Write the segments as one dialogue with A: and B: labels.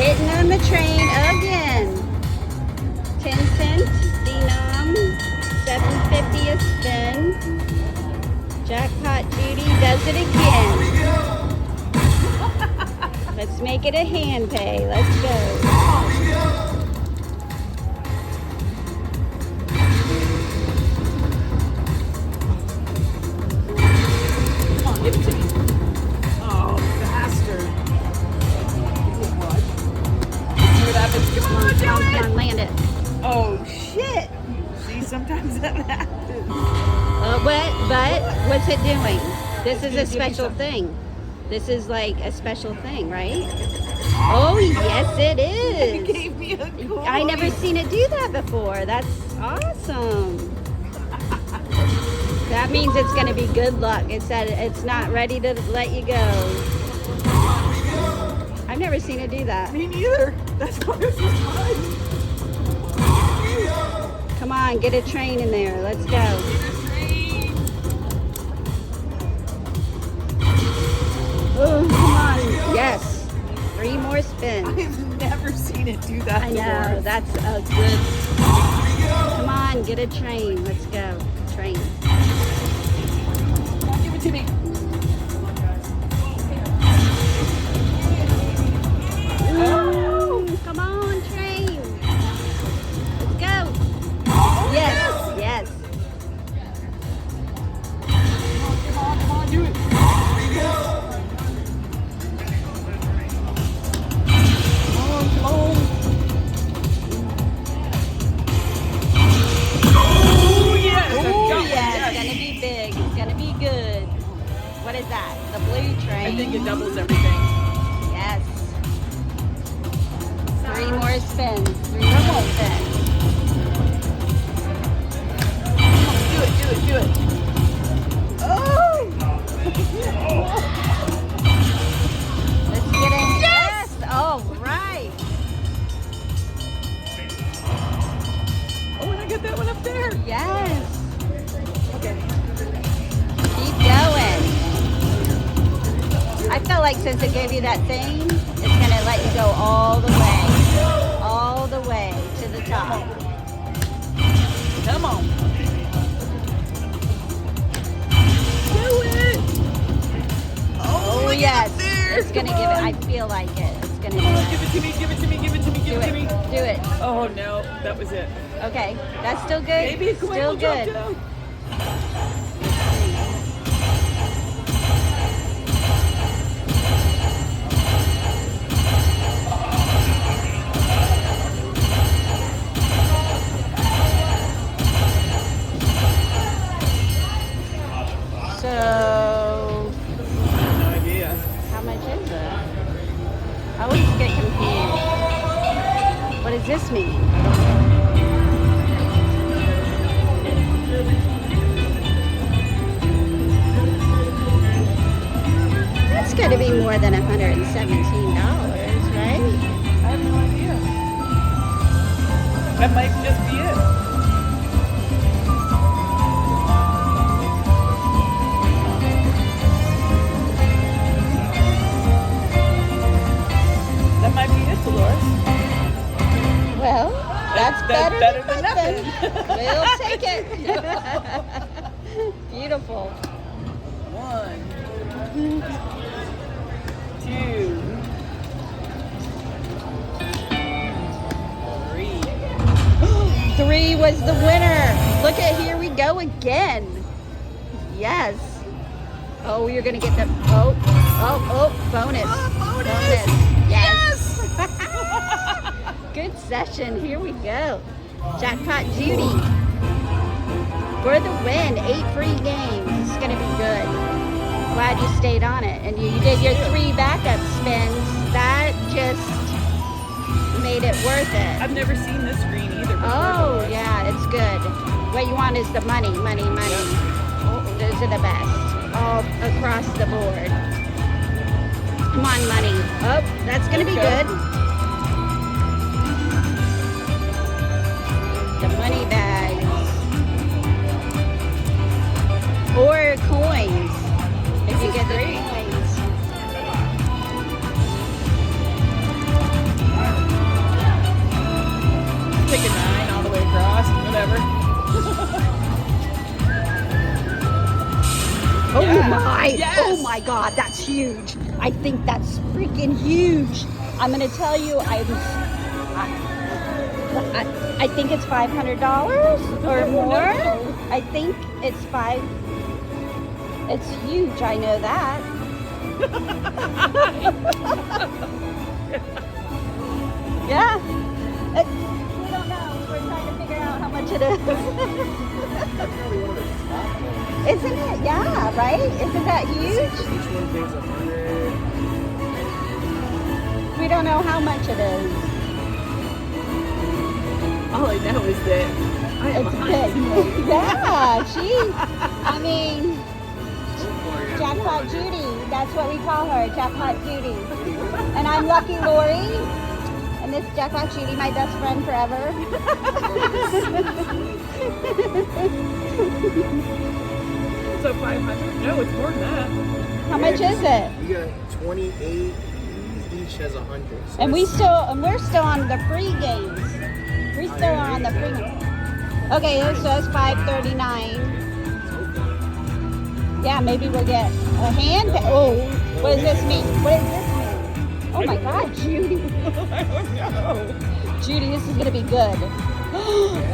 A: Hitting on the train again. 10 cents, denom, 7.50 a spin. Jackpot Judy does it again. Let's make it a hand pay. Let's go.
B: Give it to me. Oh, bastard. See what happens? Come on, do
A: Come
B: it.
A: on, land it.
B: Oh, shit. See, sometimes that happens.
A: But what's it doing? This is a special thing. This is like a special thing, right? Oh, yes, it
B: It
A: is.
B: gave me a coin.
A: I never seen it do that before. That's awesome. That means it's going to be good luck. It's that it's not ready to let you go. I've never seen it do that.
B: Me neither. That's why this was fun.
A: Come on, get a train in there. Let's go. Oh, come on. Yes. 3 more spins.
B: I've never seen it do that
A: I know.
B: before.
A: That's a good. Come on, get a train. Let's go. Train.
B: Come on, give it to me.
A: Ooh, come on, train. Let's go. Yes, yes.
B: Come on, do it. Come on. Oh, yes.
A: Ooh,
B: I got one,
A: yeah, it's gonna be big. It's gonna be good. What is that? The blue train.
B: I think it doubles everything.
A: Yes. 3 more spins. 3 more spins.
B: Do it, do it, do it. Oh!
A: Let's get in. Yes! All right.
B: Oh, and I got that one up there.
A: Yes.
B: Okay.
A: Keep going. I felt like since it gave you that thing, it's gonna let you go all the way to the top.
B: Come on. Do it. Oh, look
A: Yes,
B: up there.
A: it's gonna
B: Come
A: give it.
B: on.
A: I feel like it. It's gonna
B: Come on,
A: do
B: give
A: it.
B: it to me, give it to me, give it to me, give
A: Do
B: it to me.
A: it. Do it.
B: Oh no, that was it.
A: Okay, that's still good.
B: Maybe a coin
A: Still
B: will drop
A: good.
B: down.
A: So,
B: No idea.
A: how much is it? I always get confused. What does this mean? That's got to be more than $117, right?
B: I have no idea. That might just be it. That might be it, Dolores.
A: Well, that's better
B: than
A: nothing.
B: nothing.
A: We'll take it. Beautiful.
B: 1, 2, 3.
A: 3 was the winner. Look at, here we go again. Yes. Oh, you're gonna get the bonus.
B: Bonus.
A: Yes. Good session. Here we go. Jackpot Judy for the win. 8 free games. It's gonna be good. Glad you stayed on it, and you did your 3 backup spins. That just made it worth it.
B: I've never seen this screen either before.
A: Oh, yeah, it's good. What you want is the money. Those are the best. All across the board. Come on, money. Oh, that's going to be good. The money bags. Or coins. If you get the coins. 5.
B: Yes.
A: Oh my God, that's huge. I think that's freaking huge. I'm gonna tell you, I think it's $500 or more.
B: No.
A: I think it's 5. It's huge. I know that. Yeah. We don't know. We're trying to figure out how much it is. Isn't it? Yeah, right? Isn't that huge?
C: Each one pays 100.
A: We don't know how much it is.
B: All I know is that I am
A: It's
B: behind.
A: big. Yeah, I mean, Jackpot Judy. That's what we call her, Jackpot Judy. And I'm Lucky Lori. And this is Jackpot Judy, my best friend forever.
B: So 500? No, it's more than that.
A: How much is it?
C: You got 28. Each has 100. So
A: And we're
C: that's-
A: still on the free games. We're still on the free. Okay, so it's $5.39. Yeah, maybe we'll get a hand. Oh, what does this mean? What does this mean? Oh my God, Judy.
B: I don't know.
A: Judy, this is gonna be good.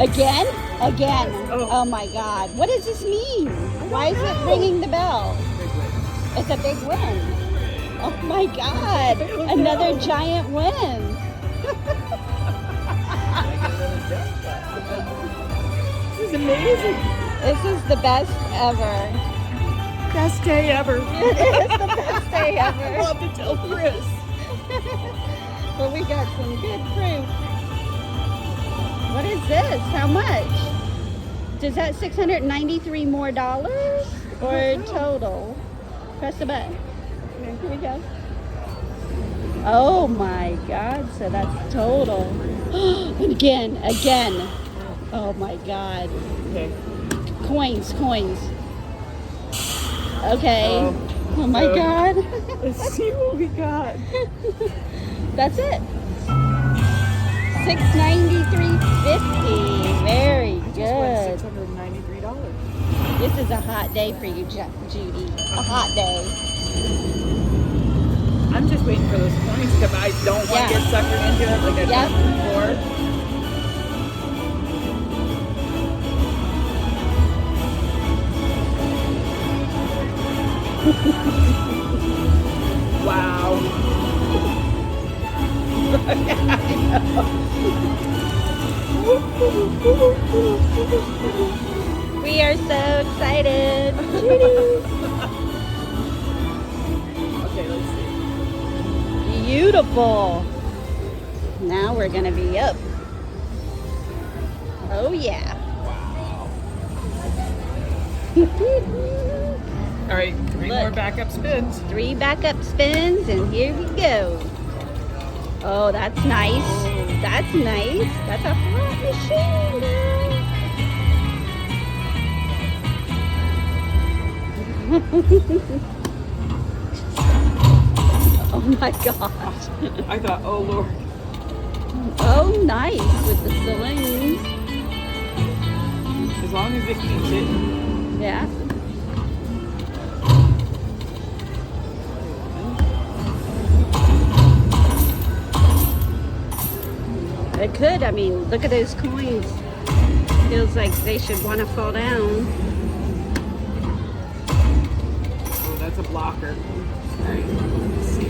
A: Again? Again.
B: Oh.
A: Oh my God. What does this mean? Why is it ringing the bell? It's a big win. Oh my God. Another giant win.
B: This is amazing.
A: This is the best ever.
B: Best day ever.
A: It is the best day
B: I'll
A: ever.
B: have to tell Chris.
A: But we got some good proof. What is this? How much? Does that $693 more dollars or total? Press the button. Here we go. Oh my God, so that's total. And again. Oh my God.
B: Okay.
A: Coins. Okay. Oh my God.
B: Let's see what we got.
A: That's it. $693.50. Very good.
B: $693.
A: This is a hot day for you, Judy. A hot day.
B: I'm just waiting for those coins to come. I don't want
A: Yeah.
B: to get suckered into it like I
A: Yep.
B: did before. Wow.
A: We are so excited.
B: Okay, let's see.
A: Beautiful. Now we're going to be up. Oh, yeah.
B: All right, 3 more
A: Look.
B: backup spins.
A: 3 backup spins, and here we go. Oh, that's nice. That's nice. That's a flat machine, girl. Oh my gosh.
B: I thought, oh Lord.
A: Oh, nice with the saloons.
B: As long as it keeps it.
A: Yeah. It could. I mean, look at those coins. Feels like they should want to fall down.
B: Oh, that's a blocker. All right, let's see.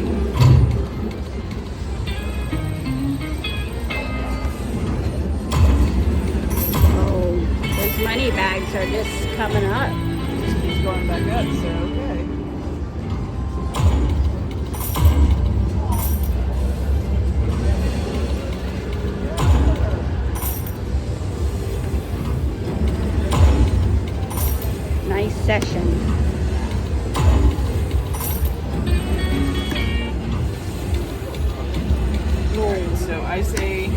A: Oh, those money bags are just coming up.
B: It just keeps going back up, so okay.
A: Nice session.
B: Alright, so I say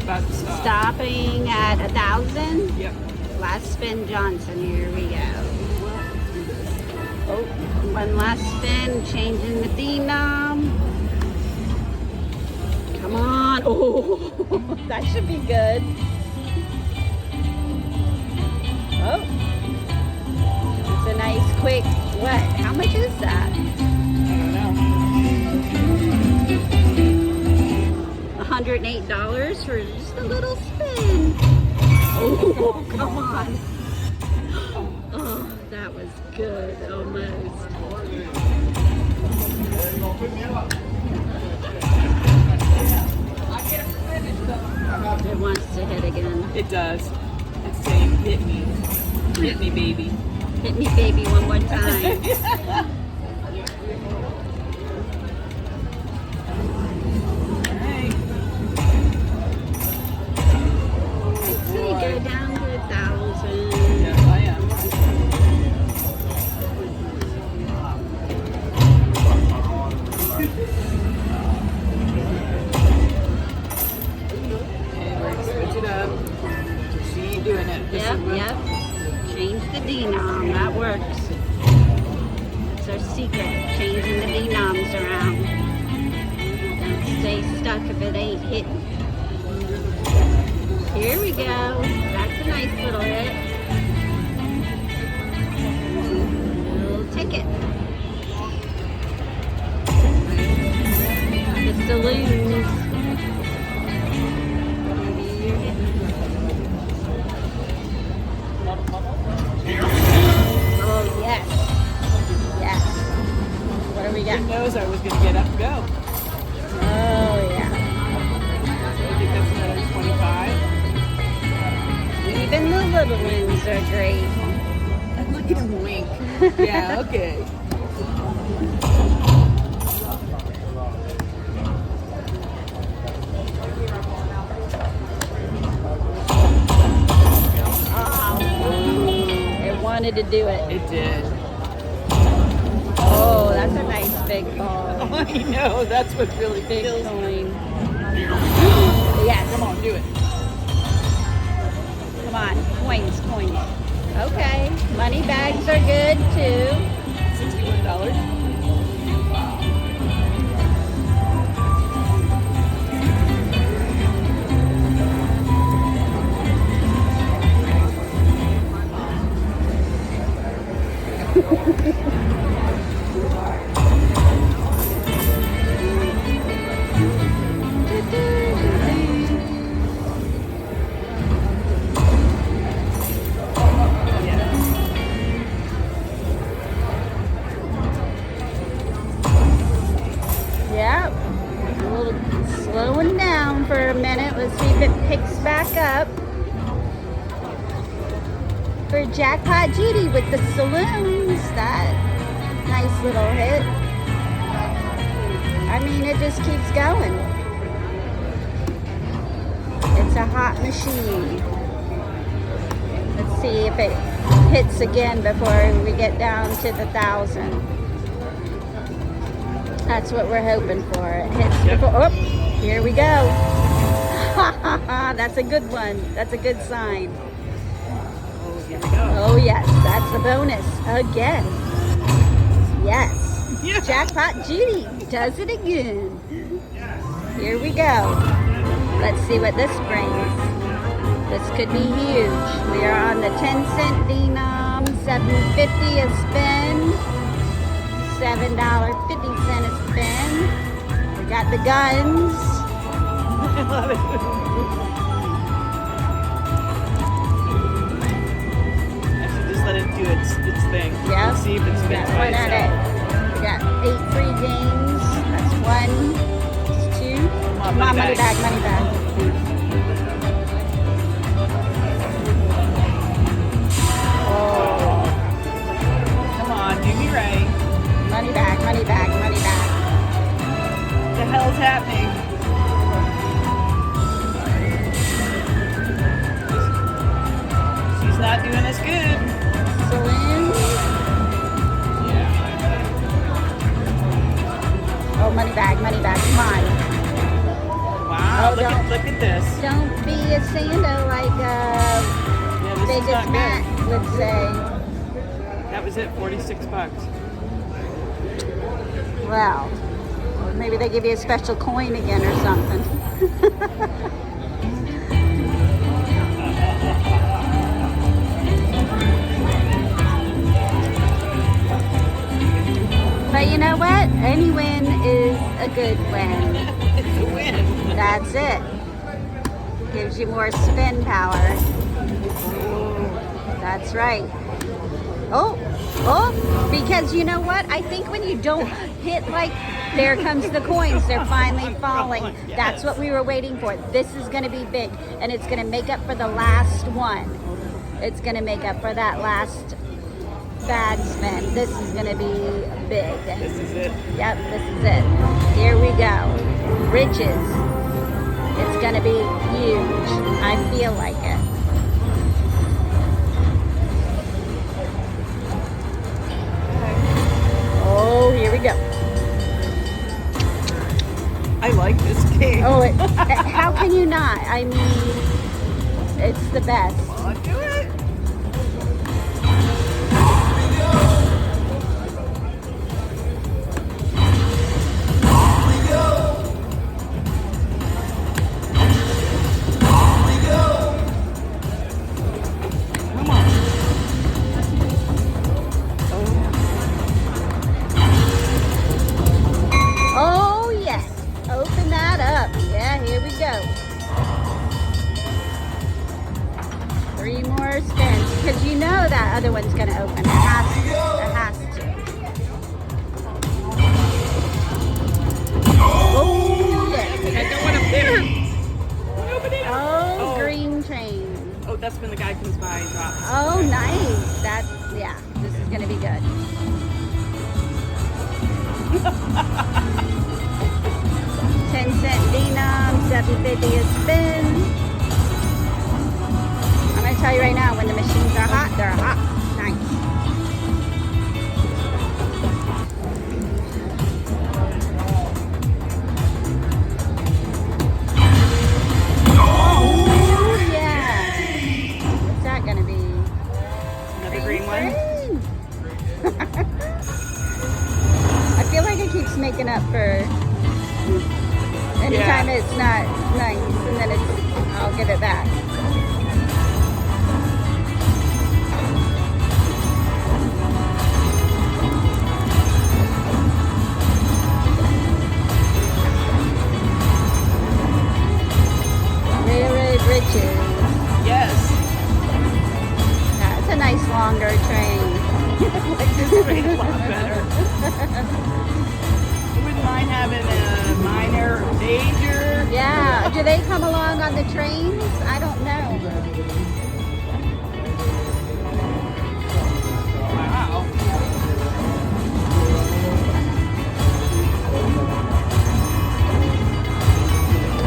B: that's
A: Stopping at 1,000.
B: Yep.
A: Last spin, Johnson. Here we go. Oh, one last spin, changing the denom. Come on. Oh, that should be good. Oh, it's an nice quick, what? How much is that?
B: I don't know.
A: $108 for just a little spin. Oh, come on. Oh, that was good, almost. It wants to hit again.
B: It does. It's saying, hit me. Hit me, baby.
A: Hit me, baby, one more time.
B: Alright.
A: Let's see, go down to 1,000.
B: Yes, I am. Okay, we're gonna switch it up. She ain't doing it. This
A: Yep,
B: is what-
A: yep. Change the denom. That works. That's our secret. Changing the denoms around. Don't stay stuck if it ain't hitting. Here we go. That's a nice little hit. Little ticket. The saloons. Maybe you're hitting. Oh, yes. Yes. What do we got?
B: Who knows I was gonna get up and go.
A: Oh, yeah.
B: So I think that's another 25.
A: Even the little ones are great.
B: And look at him wink. Yeah, okay.
A: It wanted to do it.
B: It did.
A: Oh, that's a nice big ball.
B: I know, that's what really
A: Big
B: kills me.
A: coin. Yes.
B: Come on, do it.
A: Come on. Coins, coins. Okay. Money bags are good too.
B: $61.
A: Yep. A little slowing down for a minute. Let's see if it picks back up. For Jackpot Judy with the saloons. That nice little hit. I mean, it just keeps going. It's a hot machine. Let's see if it hits again before we get down to the 1,000. That's what we're hoping for. It hits
B: Yep.
A: before. Oh, here we go. That's a good one. That's a good sign.
B: Oh, here we go.
A: Oh yes, that's the bonus again. Yes.
B: Yeah.
A: Jackpot Judy does it again. Here we go. Let's see what this brings. This could be huge. We are on the 10-cent denom, $7.50 a spin, $7.50 a spin. We got the guns.
B: I love it. I should just let it do its thing.
A: Yeah.
B: Let's see if it spins by
A: One at
B: itself.
A: it. We got 8 free games. That's 1. That's 2. Come on, money bag, money bag. Oh,
B: Come on, do me right.
A: money bag, money bag, money bag.
B: What the hell's happening? She's not doing as good.
A: Saloons.
B: Yeah.
A: Oh, money bag, come on.
B: Wow,
A: Oh,
B: look at this.
A: Don't be a Sando like
B: Yeah, this is
A: Vegas
B: not
A: Matt
B: good.
A: would say.
B: That was it, $46.
A: Well, maybe they give you a special coin again or something. But you know what? Any win is a good win.
B: It's a win.
A: That's it. Gives you more spin power. That's right. Oh, because you know what? I think when you don't hit like, there comes the coins. They're finally falling. That's what we were waiting for. This is going to be big, and it's going to make up for the last one. It's going to make up for that last bad spin. This is going to be big.
B: This is it.
A: Yep, this is it. Here we go. Riches. It's going to be huge. I feel like it. Oh, here we go.
B: I like this game.
A: Oh, how can you not? I mean, it's the best.
B: Come on, do it. Come on.
A: Oh, yes. Open that up. Yeah, here we go. 3 more spins. Because you know that other one's going to open. It has to. It has to. Oh, yes.
B: I got one up there. Open it up.
A: Oh, green train.
B: Oh, that's when the guy comes by and drops.
A: Oh, nice. That's, yeah, this is going to be good. $0.10 denom, $7.50 a spin. I'm going to tell you right now, when the machines are hot, they're hot. Nice. Oh, yeah. What's that going to be?
B: Another green one.
A: I feel like it keeps making up for anytime it's not nice, and then I'll give it back. Railroad Riches.
B: Yes.
A: That's a nice longer train.
B: I like this train a lot better. I wouldn't mind having a minor major.
A: Yeah. Do they come along on the trains? I don't know.
B: Wow.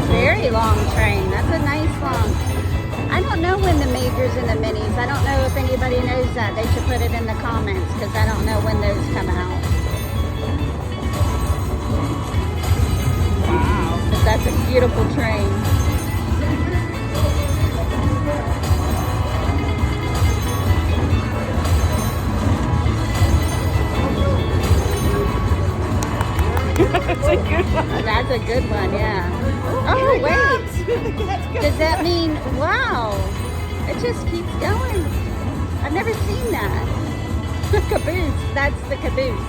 A: Very long train. That's a nice long. I don't know when the majors and the minis. I don't know if anybody knows that. They should put it in the comments because I don't know when those come out.
B: Wow.
A: But that's a beautiful train.
B: That's a good one.
A: That's a good one, yeah. Oh, wait. Does that mean, wow, it just keeps going? I've never seen that. The caboose, that's the caboose.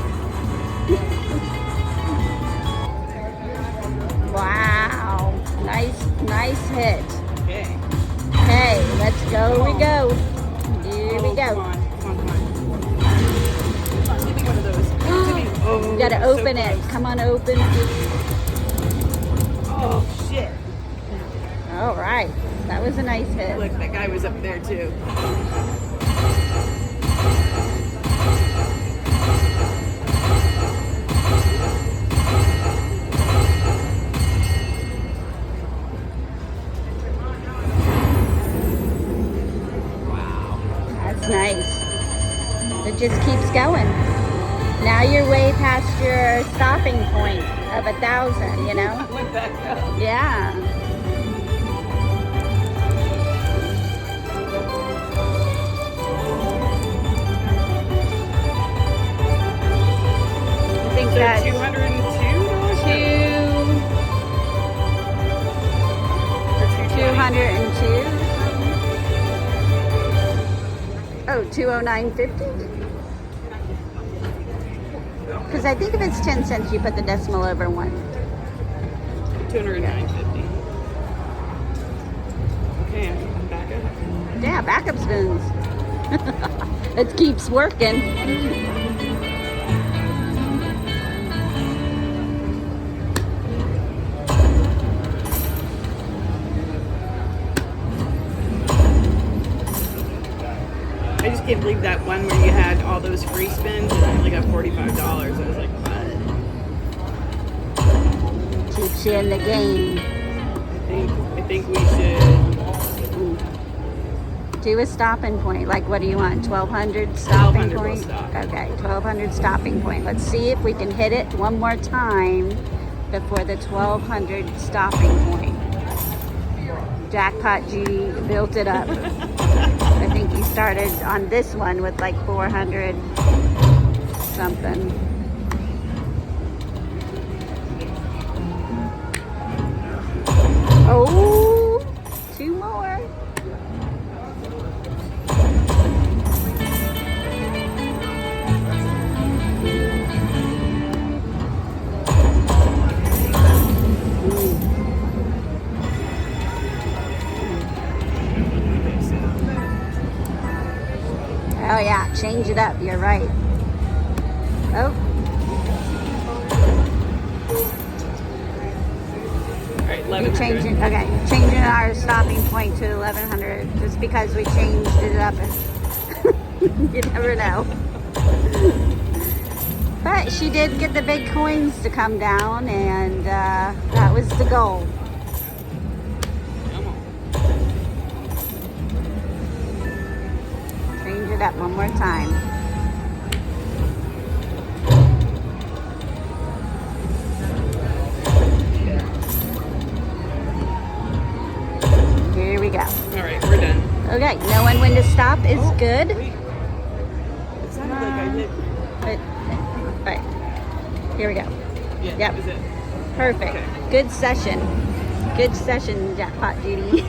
A: Wow, nice hit.
B: Okay.
A: Okay, let's go, we go. Here we
B: Oh,
A: go.
B: Come on. Give me one of those. Give me- Oh,
A: You gotta
B: so
A: open it.
B: close.
A: Come on, open.
B: Oh, shit.
A: All right, that was a nice hit.
B: Look, that guy was up there too.
A: That's nice. It just keeps going. Now you're way past your stopping point of 1,000, you know?
B: Went back up.
A: Yeah. I think
B: So
A: that's
B: $202?
A: $202. Oh, $209.50? Because I think if it's 10 cents, you put the decimal over 1.
B: 209.50. Okay, I'm back up.
A: Yeah, backup spoons. It keeps working.
B: I just can't believe that one where you had all those free spins and I only got $45. I was like, what?
A: Keeps you in the game.
B: I think we should.
A: Do a stopping point. Like, what do you want? 1,200 stopping
B: 1,200 will
A: point?
B: stop.
A: Okay, 1,200 stopping point. Let's see if we can hit it one more time before the 1,200 stopping point. Jackpot G built it up. I think he started on this one with like 400 something. Oh, 2 more. Oh yeah, change it up. You're right. Oh,
B: All right,
A: you
B: 1100.
A: changing? Okay, changing our stopping point to 1,100 just because we changed it up. You never know. But she did get the big coins to come down, and that was the goal.
B: Come on.
A: Change it up one more time. Here we go.
B: All right, we're done.
A: Okay, knowing when to stop is good.
B: Wait. It sounded like I did.
A: But, all right, here we go.
B: Yeah,
A: Yep.
B: that was it.
A: Perfect.
B: Okay.
A: Good session. Good session, Jackpot Judy.